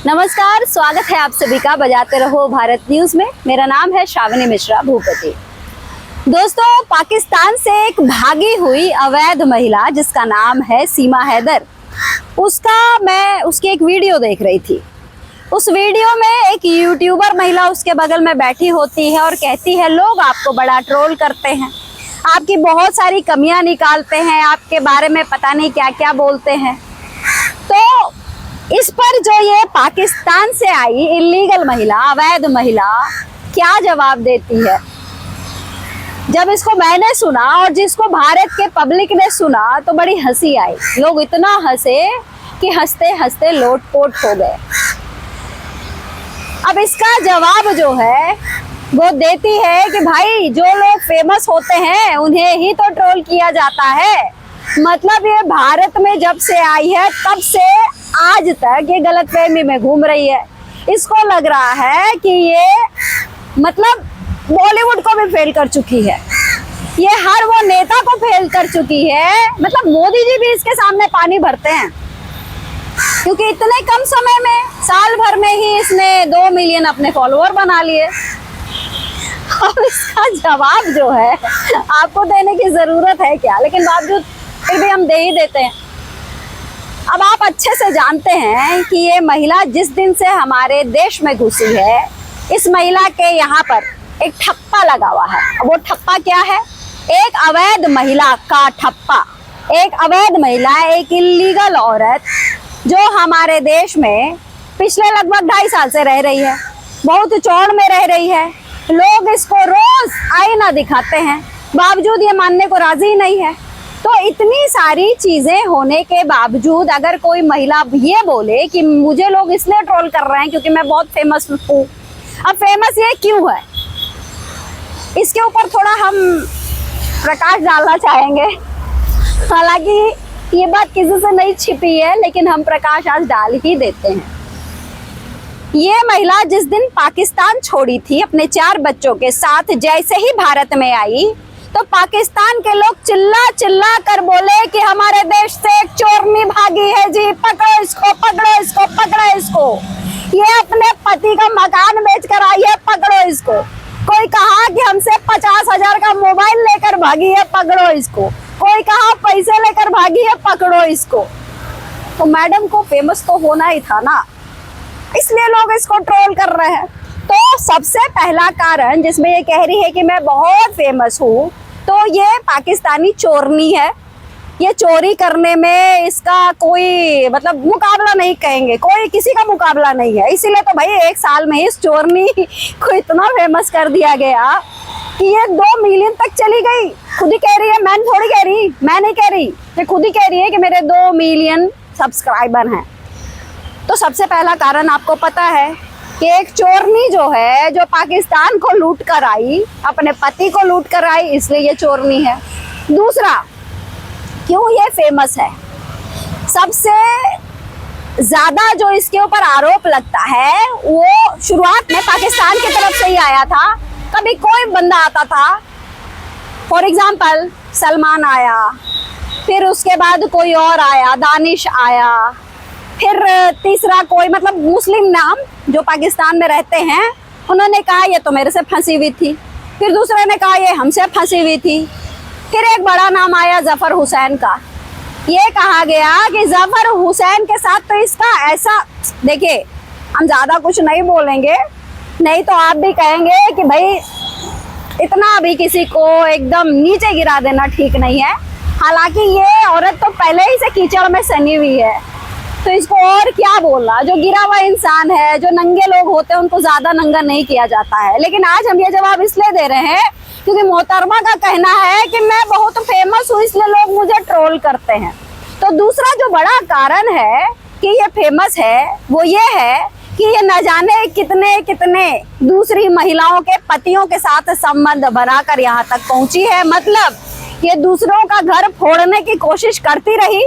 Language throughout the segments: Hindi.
नमस्कार, स्वागत है आप सभी का बजाते रहो भारत न्यूज में। मेरा नाम है श्रावणी मिश्रा भूपति। दोस्तों, पाकिस्तान से एक भागी हुई अवैध महिला जिसका नाम है सीमा हैदर, मैं उसकी एक वीडियो देख रही थी। उस वीडियो में एक यूट्यूबर महिला उसके बगल में बैठी होती है और कहती है, लोग आपको बड़ा ट्रोल करते हैं, आपकी बहुत सारी कमियां निकालते हैं, आपके बारे में पता नहीं क्या क्या बोलते हैं। तो इस पर जो ये पाकिस्तान से आई इलीगल महिला, अवैध महिला क्या जवाब देती है। जब इसको मैंने सुना और जिसको भारत के पब्लिक ने सुना तो बड़ी हंसी आई। लोग इतना हंसे कि हंसते हंसते लोटपोट हो गए। अब इसका जवाब जो है वो देती है कि भाई, जो लोग फेमस होते हैं उन्हें ही तो ट्रोल किया जाता है। मतलब ये भारत में जब से आई है तब से आज तक ये गलतफहमी में घूम रही है। इसको लग रहा है कि ये मतलब बॉलीवुड को भी फेल कर चुकी है, ये हर वो नेता को फेल कर चुकी है। मतलब मोदी जी भी इसके सामने पानी भरते हैं, क्योंकि इतने कम समय में, साल भर में ही इसने 2 मिलियन अपने फॉलोअर बना लिए। अब इसका जवाब जो है आपको देने की जरूरत है क्या, लेकिन बावजूद फिर भी हम दे ही देते हैं। अब आप अच्छे से जानते हैं कि ये महिला जिस दिन से हमारे देश में घुसी है, इस महिला के यहाँ पर एक ठप्पा लगा हुआ है। वो ठप्पा क्या है? एक अवैध महिला का ठप्पा। एक अवैध महिला, एक इलीगल औरत जो हमारे देश में पिछले लगभग 2.5 साल से रह रही है, बहुत चौड़ में रह रही है। लोग इसको रोज आईना दिखाते हैं, बावजूद ये मानने को राजी नहीं है। तो इतनी सारी चीजें होने के बावजूद अगर कोई महिला ये बोले कि मुझे लोग इसलिए ट्रोल कर रहे हैं क्योंकि मैं बहुत फेमस हूँ। अब फेमस ये क्यों है, इसके ऊपर थोड़ा हम प्रकाश डालना चाहेंगे। हालांकि ये बात किसी से नहीं छिपी है, लेकिन हम प्रकाश आज डाल ही देते हैं। ये महिला जिस दिन पाकिस्तान छोड़ी थी अपने 4 बच्चों के साथ, जैसे ही भारत में आई तो पाकिस्तान के लोग चिल्ला चिल्ला कर बोले कि हमारे देश से एक चोरनी भागी है जी, पकड़ो इसको, पकड़ो इसको, पकड़ो इसको। ये अपने पति का मकान बेच कर आई है, पकड़ो इसको। कोई कहा कि हमसे 50,000 का मोबाइल लेकर भागी है, पकड़ो इसको। कोई कहा पैसे लेकर भागी है, पकड़ो इसको। तो मैडम को फेमस तो होना ही था ना, इसलिए लोग इसको ट्रोल कर रहे हैं। तो सबसे पहला कारण जिसमें ये कह रही है कि मैं बहुत फेमस हूँ, तो ये पाकिस्तानी चोरनी है। ये चोरी करने में इसका कोई मतलब मुकाबला नहीं कहेंगे, कोई किसी का मुकाबला नहीं है। इसीलिए तो भाई 1 साल में इस चोरनी को इतना फेमस कर दिया गया कि ये 2 मिलियन तक चली गई। खुद ही कह रही है, मैं थोड़ी कह रही, मैं नहीं कह रही, ये खुद ही कह रही है कि मेरे 2 मिलियन सब्सक्राइबर हैं। तो सबसे पहला कारण आपको पता है कि एक चोरनी जो है, जो पाकिस्तान को लूट कर आई, अपने पति को लूट कर आई, इसलिए ये चोरनी है। दूसरा, क्यों ये फेमस है? सबसे ज्यादा जो इसके ऊपर आरोप लगता है वो शुरुआत में पाकिस्तान की तरफ से ही आया था। कभी कोई बंदा आता था, फॉर एग्जाम्पल सलमान आया, फिर उसके बाद कोई और आया, दानिश आया, फिर तीसरा कोई मतलब मुस्लिम नाम जो पाकिस्तान में रहते हैं, उन्होंने कहा ये तो मेरे से फंसी हुई थी। फिर दूसरे ने कहा ये हमसे फंसी हुई थी। फिर एक बड़ा नाम आया जफर हुसैन का। ये कहा गया कि जफर हुसैन के साथ तो इसका ऐसा, देखिए हम ज्यादा कुछ नहीं बोलेंगे, नहीं तो आप भी कहेंगे कि भाई इतना भी किसी को एकदम नीचे गिरा देना ठीक नहीं है। हालांकि ये औरत तो पहले ही से कीचड़ में सनी हुई है, तो इसको और क्या बोलना। जो गिरा हुआ इंसान है, जो नंगे लोग होते हैं, उनको ज्यादा नंगा नहीं किया जाता है। लेकिन आज हम ये जवाब इसलिए दे रहे हैं क्योंकि मोहतरमा का कहना है कि मैं बहुत फेमस हूँ इसलिए लोग मुझे ट्रोल करते हैं। तो दूसरा जो बड़ा कारण है कि ये फेमस है वो ये है कि ये न जाने कितने कितने दूसरी महिलाओं के पतियों के साथ संबंध बनाकर यहाँ तक पहुंची है। मतलब ये दूसरों का घर फोड़ने की कोशिश करती रही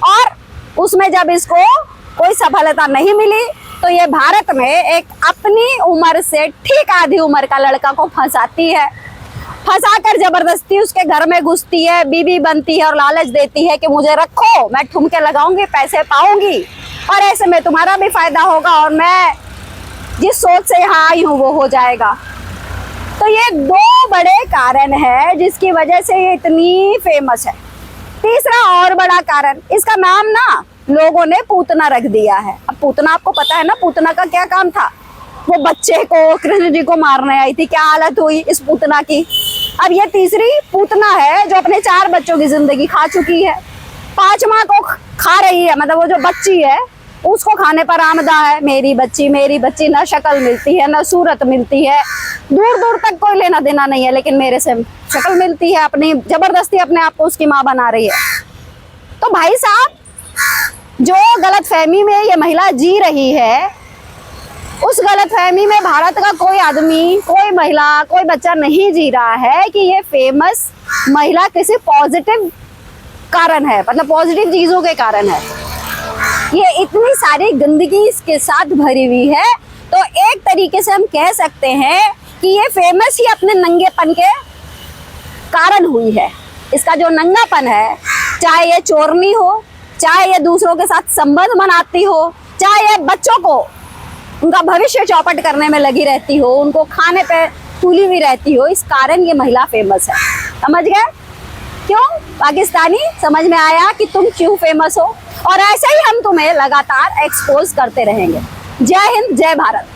और उसमें जब इसको कोई सफलता नहीं मिली तो ये भारत में एक अपनी उम्र से ठीक आधी उम्र का लड़का को फंसाती है, फंसाकर जबरदस्ती उसके घर में घुसती है, बीवी बनती है और लालच देती है कि मुझे रखो, मैं ठुमके लगाऊंगी, पैसे पाऊंगी। और ऐसे में तुम्हारा भी फायदा होगा और मैं जिस सोच से यहाँ आई हूँ वो हो जाएगा। तो ये दो बड़े कारण है जिसकी वजह से ये इतनी फेमस है। तीसरा और बड़ा कारण, इसका नाम ना लोगों ने पूतना रख दिया है। अब पूतना आपको पता है ना, पूतना का क्या काम था? वो बच्चे को कृष्ण जी को मारने आई थी, क्या हालत हुई इस पूतना की। अब ये तीसरी पूतना है जो अपने 4 बच्चों की जिंदगी खा चुकी है, 5वां को खा रही है, मतलब वो जो बच्ची है उसको खाने पर आमदा है। मेरी बच्ची, ना शक्ल मिलती है ना सूरत मिलती है, दूर दूर तक कोई लेना देना नहीं है, लेकिन मेरे से शक्ल मिलती है, अपनी जबरदस्ती अपने आप को उसकी माँ बना रही है। तो भाई साहब, जो गलतफहमी में ये महिला जी रही है, उस गलतफहमी में भारत का कोई आदमी, कोई महिला, कोई बच्चा नहीं जी रहा है कि ये फेमस महिला किसी पॉजिटिव कारण है, मतलब पॉजिटिव चीजों के कारण है। ये इतनी सारी गंदगी इसके साथ भरी हुई है। तो एक तरीके से हम कह सकते हैं कि ये फेमस ही अपने नंगेपन के कारण हुई है। इसका जो नंगापन है, चाहे ये चोरनी हो, चाहे ये दूसरों के साथ संबंध बनाती हो, चाहे ये बच्चों को उनका भविष्य चौपट करने में लगी रहती हो, उनको खाने पे तुली हुई रहती हो, इस कारण ये महिला फेमस है। समझ गए क्यों? पाकिस्तानी, समझ में आया कि तुम क्यों फेमस हो। और ऐसे ही हम तुम्हें लगातार एक्सपोज करते रहेंगे। जय हिंद, जय भारत।